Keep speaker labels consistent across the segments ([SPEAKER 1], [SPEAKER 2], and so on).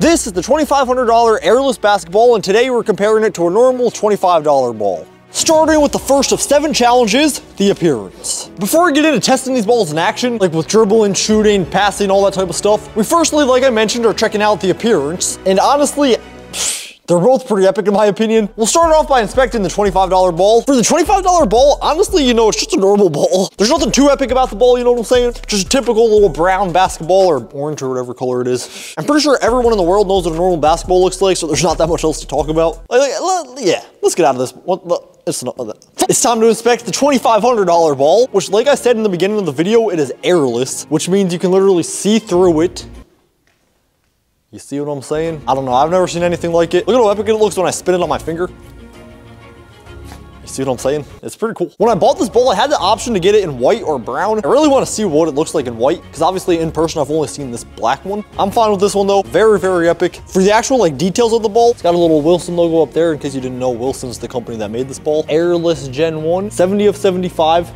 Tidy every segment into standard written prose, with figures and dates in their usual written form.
[SPEAKER 1] This is the $2,500 Airless basketball, and today we're comparing it to a normal $25 ball. Starting with the first of 7 challenges, the appearance. Before we get into testing these balls in action, like with dribbling, shooting, passing, all that type of stuff, we firstly, like I mentioned, are checking out the appearance, and honestly, they're both pretty epic in my opinion. We'll start off by inspecting the $25 ball. For the $25 ball, honestly, you know, it's just a normal ball. There's nothing too epic about the ball, you know what I'm saying? Just a typical little brown basketball or orange or whatever color it is. I'm pretty sure everyone in the world knows what a normal basketball looks like, so there's not that much else to talk about. Yeah, let's get out of this. It's time to inspect the $2,500 ball, which, like I said in the beginning of the video, it is airless, which means you can literally see through it. You see what I'm saying? I don't know, I've never seen anything like it. Look at how epic it looks when I spin it on my finger. You see what I'm saying? It's pretty cool. When I bought this ball, I had the option to get it in white or brown. I really want to see what it looks like in white, because obviously in person, I've only seen this black one. I'm fine with this one though. Very, very epic. For the actual like details of the ball, it's got a little Wilson logo up there in case you didn't know. Wilson's the company that made this ball. Airless Gen 1, 70 of 75.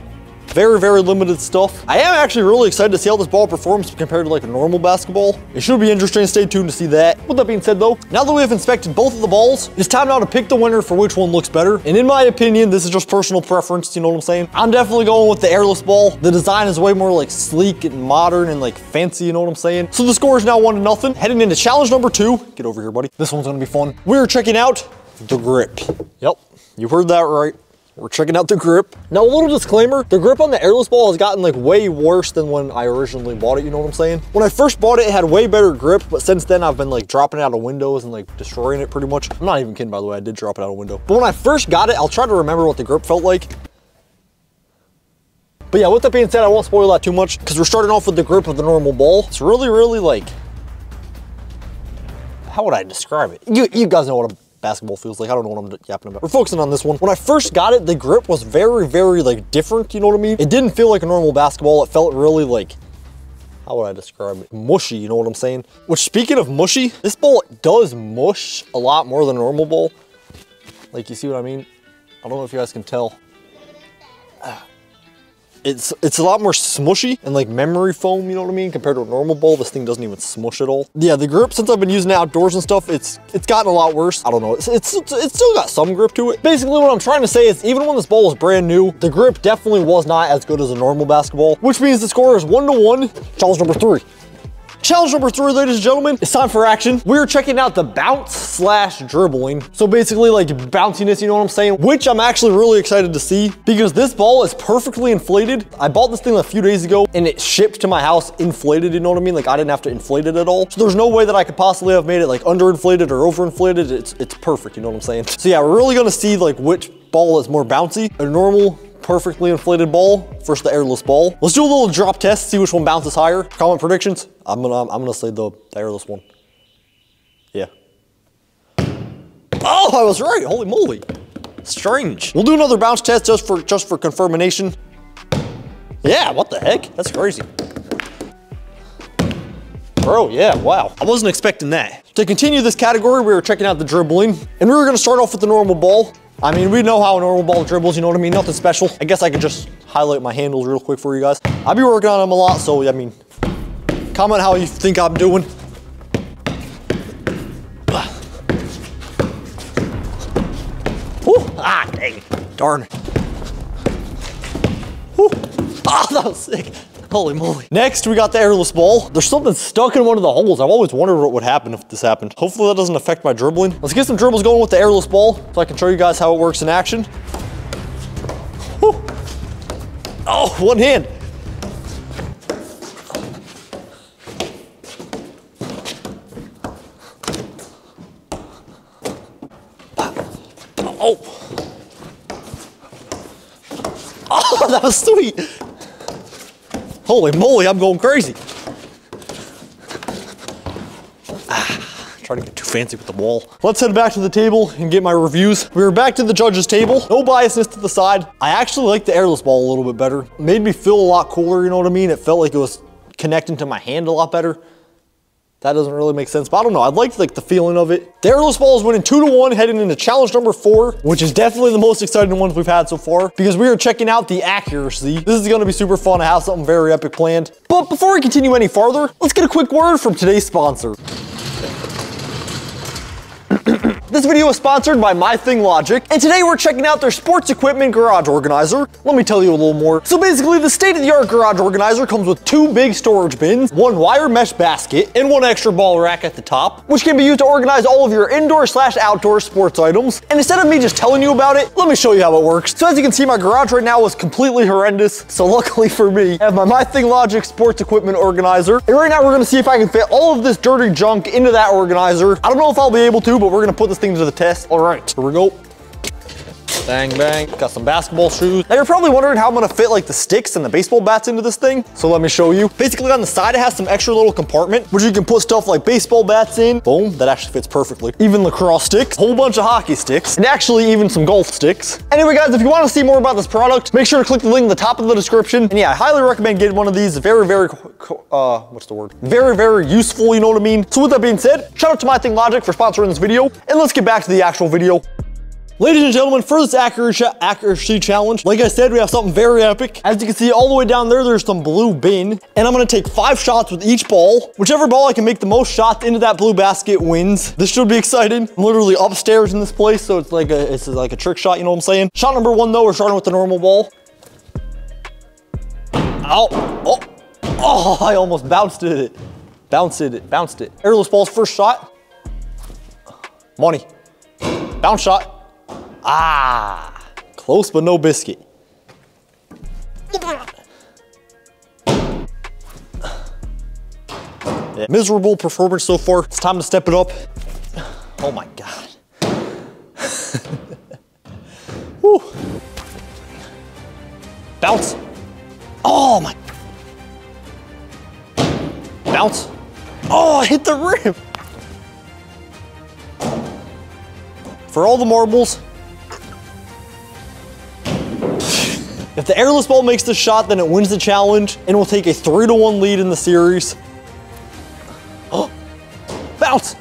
[SPEAKER 1] Very, very limited stuff. I am actually really excited to see how this ball performs compared to like a normal basketball. It should be interesting. Stay tuned to see that. With that being said though, now that we have inspected both of the balls, it's time now to pick the winner for which one looks better. And in my opinion, this is just personal preference, you know what I'm saying? I'm definitely going with the airless ball. The design is way more like sleek and modern and like fancy, you know what I'm saying? So the score is now 1-0. Heading into challenge number 2. Get over here, buddy. This one's gonna be fun. We're checking out the grip. Yep, you heard that right. We're checking out the grip. Now, a little disclaimer, the grip on the airless ball has gotten like way worse than when I originally bought it, you know what I'm saying? When I first bought it, it had way better grip, but since then I've been like dropping it out of windows and like destroying it pretty much. I'm not even kidding, by the way, I did drop it out of a window. But when I first got it, I'll try to remember what the grip felt like. But yeah, with that being said, I won't spoil that too much because we're starting off with the grip of the normal ball. It's really, really like, how would I describe it? You guys know what basketball feels like. I don't know what I'm yapping about. We're focusing on this one. When I first got it, the grip was very, very like different, you know what I mean? It didn't feel like a normal basketball. It felt really like, how would I describe it? Mushy, you know what I'm saying? Which, speaking of mushy, this ball does mush a lot more than a normal ball. Like, you see what I mean? I don't know if you guys can tell. It's a lot more smushy and like memory foam, you know what I mean? Compared to a normal ball, this thing doesn't even smush at all. Yeah, the grip, since I've been using it outdoors and stuff, it's gotten a lot worse. I don't know, it's still got some grip to it. Basically, what I'm trying to say is even when this ball was brand new, the grip definitely was not as good as a normal basketball, which means the score is 1-1. Challenge number 3. Challenge number 3, ladies and gentlemen, it's time for action. We're checking out the bounce / dribbling. So basically like bounciness, you know what I'm saying? Which I'm actually really excited to see because this ball is perfectly inflated. I bought this thing a few days ago and it shipped to my house inflated, you know what I mean? Like I didn't have to inflate it at all. So there's no way that I could possibly have made it like underinflated or overinflated. It's perfect, you know what I'm saying? So yeah, we're really gonna see like which ball is more bouncy, a normal perfectly inflated ball versus the airless ball. Let's do a little drop test, see which one bounces higher. Comment predictions. I'm gonna say the airless one. Yeah. Oh, I was right. Holy moly. Strange. We'll do another bounce test just for confirmation. Yeah, what the heck? That's crazy. Bro, yeah, wow. I wasn't expecting that. To continue this category, we were checking out the dribbling, and we were gonna start off with the normal ball. I mean, we know how a normal ball dribbles, you know what I mean? Nothing special. I guess I could just highlight my handles real quick for you guys. I'll be working on them a lot, so I mean, comment how you think I'm doing. Whew, ah, dang, darn. Whew. Ah, that was sick. Holy moly. Next, we got the airless ball. There's something stuck in one of the holes. I've always wondered what would happen if this happened. Hopefully that doesn't affect my dribbling. Let's get some dribbles going with the airless ball so I can show you guys how it works in action. Whew. Oh, one hand. Oh. Oh, that was sweet. Holy moly, I'm going crazy. Trying to get too fancy with the ball. Let's head back to the table and get my reviews. We were back to the judges table. No biasness to the side. I actually like the airless ball a little bit better. It made me feel a lot cooler, you know what I mean? It felt like it was connecting to my hand a lot better. That doesn't really make sense, but I don't know. I liked like the feeling of it. The airless ball is winning 2-1 heading into challenge number 4, which is definitely the most exciting ones we've had so far because we are checking out the accuracy. This is gonna be super fun. I have something very epic planned. But before we continue any farther, let's get a quick word from today's sponsor. This video is sponsored by mythinglogic, and today we're checking out their sports equipment garage organizer. Let me tell you a little more. So basically, the state-of-the-art garage organizer comes with 2 big storage bins, 1 wire mesh basket, and 1 extra ball rack at the top, which can be used to organize all of your indoor/outdoor sports items. And instead of me just telling you about it, let me show you how it works. So as you can see, my garage right now is completely horrendous. So luckily for me, I have my mythinglogic sports equipment organizer. And right now we're gonna see if I can fit all of this dirty junk into that organizer. I don't know if I'll be able to, but we're gonna put this thing to the test. All right, here we go. Bang, bang. Got some basketball shoes. Now you're probably wondering how I'm gonna fit like the sticks and the baseball bats into this thing. So let me show you. Basically on the side, it has some extra little compartment, which you can put stuff like baseball bats in. Boom, that actually fits perfectly. Even lacrosse sticks, a whole bunch of hockey sticks, and actually even some golf sticks. Anyway guys, if you wanna see more about this product, make sure to click the link at the top of the description. And yeah, I highly recommend getting one of these. Very, what's the word? Very, very useful, you know what I mean? So with that being said, shout out to mythinglogic for sponsoring this video, and let's get back to the actual video. Ladies and gentlemen, for this accuracy challenge, like I said, we have something very epic. As you can see all the way down there, there's some blue bin, and I'm gonna take 5 shots with each ball. Whichever ball I can make the most shots into that blue basket wins. This should be exciting. I'm literally upstairs in this place, so it's like a trick shot, you know what I'm saying? Shot number 1 though, we're starting with the normal ball. Ow, oh, I almost bounced it. Bounced it. Airless ball's first shot. Money. Bounce shot. Ah, close but no biscuit. Yeah, miserable performance so far. It's time to step it up. Oh my God. Woo. Bounce. Oh my. Bounce. Oh, I hit the rim. For all the marbles. If the airless ball makes the shot, then it wins the challenge and will take a 3-1 lead in the series. Oh, bounce.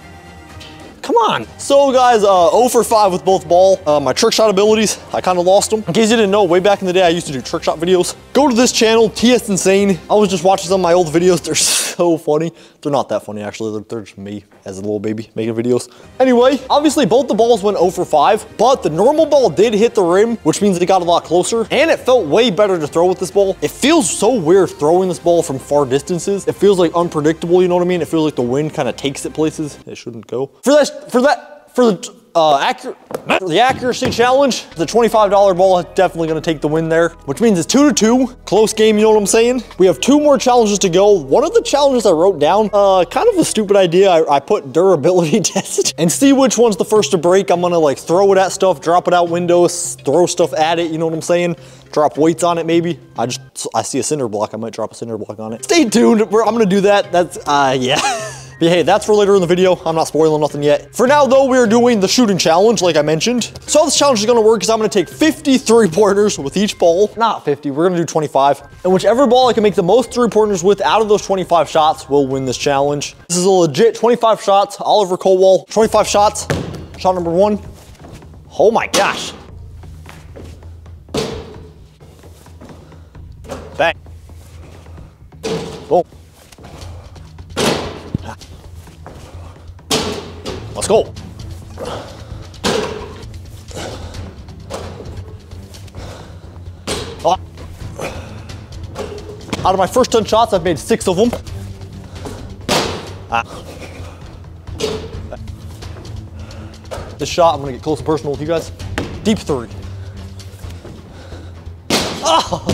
[SPEAKER 1] Come on. So guys, 0 for 5 with both ball. My trick shot abilities, I kind of lost them. In case you didn't know, way back in the day, I used to do trick shot videos. Go to this channel, TS Insane. I was just watching some of my old videos. They're so funny. They're not that funny, actually. They're just me as a little baby making videos. Anyway, obviously both the balls went 0 for 5, but the normal ball did hit the rim, which means it got a lot closer, and it felt way better to throw with this ball. It feels so weird throwing this ball from far distances. It feels like unpredictable, you know what I mean? It feels like the wind kind of takes it places it shouldn't go. For the accuracy challenge, the $25 ball is definitely gonna take the win there, which means it's 2-2, close game, you know what I'm saying? We have 2 more challenges to go. One of the challenges I wrote down, kind of a stupid idea. I put durability test and see which one's the first to break. I'm gonna like throw it at stuff, drop it out windows, throw stuff at it, you know what I'm saying? Drop weights on it maybe. I see a cinder block, I might drop a cinder block on it. Stay tuned, I'm gonna do that. That's, yeah. But hey, that's for later in the video. I'm not spoiling nothing yet. For now though, we are doing the shooting challenge like I mentioned. So how this challenge is gonna work is I'm gonna take 50 3-pointers with each ball. Not 50, we're gonna do 25. And whichever ball I can make the most 3-pointers with out of those 25 shots will win this challenge. This is a legit 25 shots, Oliver Colwell, 25 shots. Shot number 1. Oh my gosh. Bang. Boom. Let's go. Oh. Out of my first 10 shots, I've made 6 of them. This shot, I'm gonna get close and personal with you guys. Deep 3. Oh.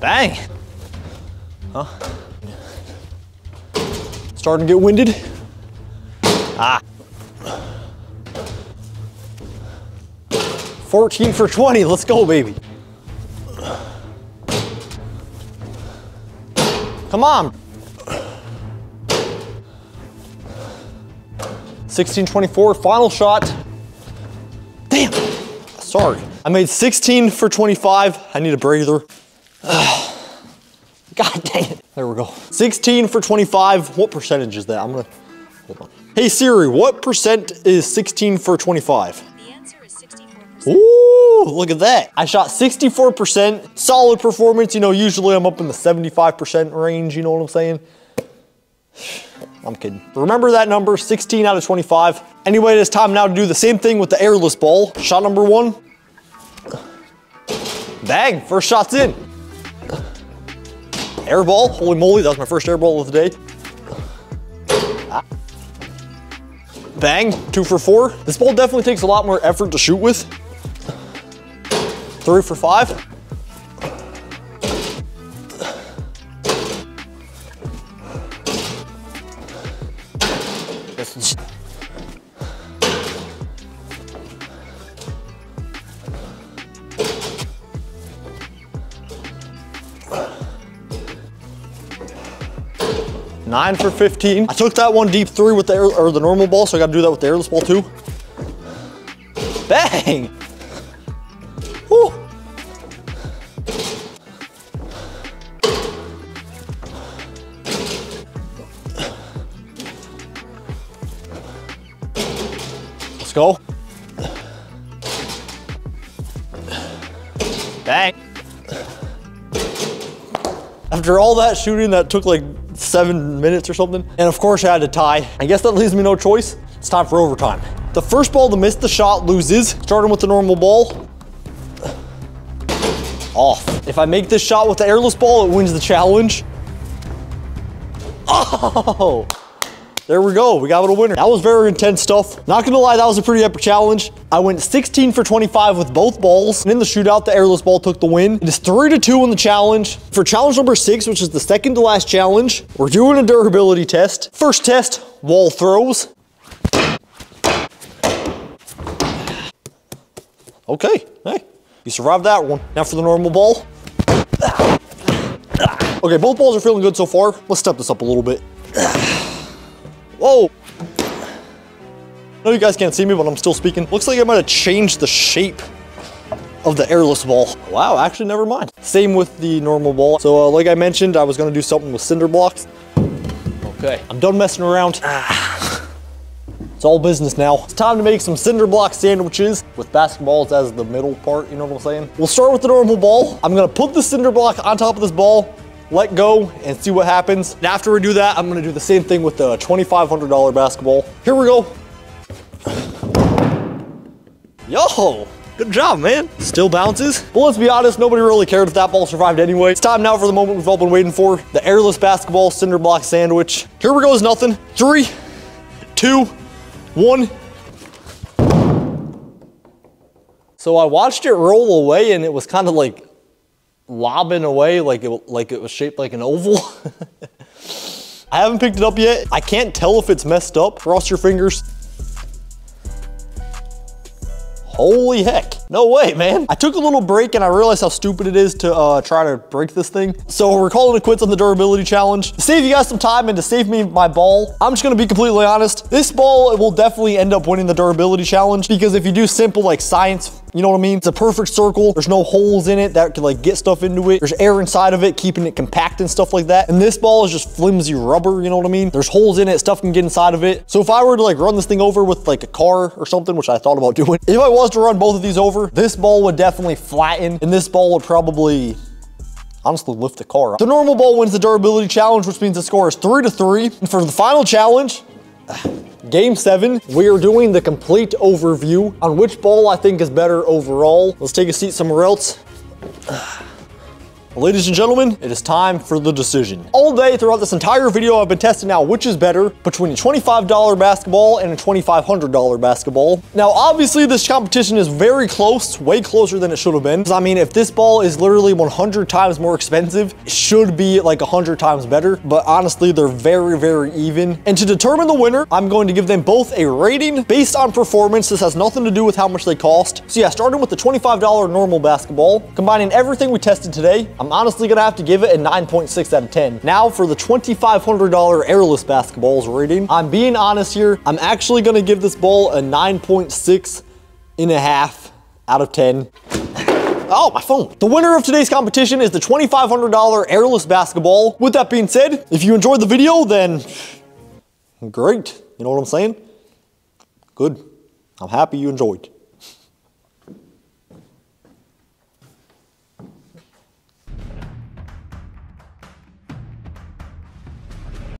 [SPEAKER 1] Bang. Huh? Starting to get winded. Ah. 14 for 20, let's go, baby. Come on. 16-24, final shot. Damn, sorry. I made 16 for 25. I need a breather. God dang it. There we go. 16 for 25. What percentage is that? I'm gonna, hold on. Hey Siri, what percent is 16 for 25?
[SPEAKER 2] The answer is 64%.
[SPEAKER 1] Ooh, look at that. I shot 64%, solid performance. You know, usually I'm up in the 75% range, you know what I'm saying? I'm kidding. Remember that number, 16 out of 25. Anyway, it's time now to do the same thing with the airless ball. Shot number 1. Bang, first shot's in. Air ball, holy moly, that was my first air ball of the day. Bang, 2 for 4. This ball definitely takes a lot more effort to shoot with. 3 for 5. Nine for 15. I took that one deep 3 with the the normal ball, so I got to do that with the airless ball too. Bang! Woo! Let's go. Bang! After all that shooting, that took like 7 minutes or something. And of course I had to tie. I guess that leaves me no choice. It's time for overtime. The first ball to miss the shot loses. Starting with the normal ball. Off. If I make this shot with the airless ball, it wins the challenge. Oh! There we go, we got a winner. That was very intense stuff. Not gonna lie, that was a pretty epic challenge. I went 16 for 25 with both balls. And in the shootout, the airless ball took the win. It is 3-2 in the challenge. For challenge number 6, which is the second to last challenge, we're doing a durability test. First test, wall throws. Okay, hey, you survived that one. Now for the normal ball. Okay, both balls are feeling good so far. Let's step this up a little bit. Whoa! I know you guys can't see me, but I'm still speaking. Looks like I might have changed the shape of the airless ball. Wow, actually, never mind. Same with the normal ball. So like I mentioned, I was gonna do something with cinder blocks. Okay, I'm done messing around. It's all business now. It's time to make some cinder block sandwiches with basketballs as the middle part, you know what I'm saying? We'll start with the normal ball. I'm gonna put the cinder block on top of this ball, let go, and see what happens. And after we do that, I'm gonna do the same thing with the $2,500 basketball. Here we go. Yo, good job, man. Still bounces. But let's be honest, nobody really cared if that ball survived anyway. It's time now for the moment we've all been waiting for. The airless basketball cinder block sandwich. Here we go is nothing. 3, 2, 1. So I watched it roll away and it was kind of like lobbing away like it was shaped like an oval. I haven't picked it up yet. I can't tell if it's messed up. Cross your fingers. Holy heck. No way, man. I took a little break and I realized how stupid it is to try to break this thing. So we're calling it quits on the durability challenge. To save you guys some time and to save me my ball, I'm just gonna be completely honest. This ball will definitely end up winning the durability challenge because if you do simple like science, you know what I mean? It's a perfect circle. There's no holes in it that can like get stuff into it. There's air inside of it, keeping it compact and stuff like that. And this ball is just flimsy rubber, you know what I mean? There's holes in it, stuff can get inside of it. So if I were to like run this thing over with like a car or something, which I thought about doing, if I was to run both of these over, this ball would definitely flatten and this ball would probably honestly lift the car up. The normal ball wins the durability challenge, which means the score is 3-3. And for the final challenge, Game 7, we are doing the complete overview on which ball I think is better overall. Let's take a seat somewhere else. Ladies and gentlemen, it is time for the decision. All day throughout this entire video, I've been testing out which is better between a $25 basketball and a $2,500 basketball. Now, obviously this competition is very close, way closer than it should have been. I mean, if this ball is literally 100 times more expensive, it should be like 100 times better. But honestly, they're very, very even. And to determine the winner, I'm going to give them both a rating based on performance. This has nothing to do with how much they cost. So yeah, starting with the $25 normal basketball, combining everything we tested today, I'm honestly gonna have to give it a 9.6 out of 10. Now for the $2,500 airless basketballs rating, I'm being honest here, I'm actually gonna give this ball a 9.6 out of 10. Oh, my phone. The winner of today's competition is the $2,500 airless basketball. With that being said, if you enjoyed the video, then great. You know what I'm saying? Good. I'm happy you enjoyed.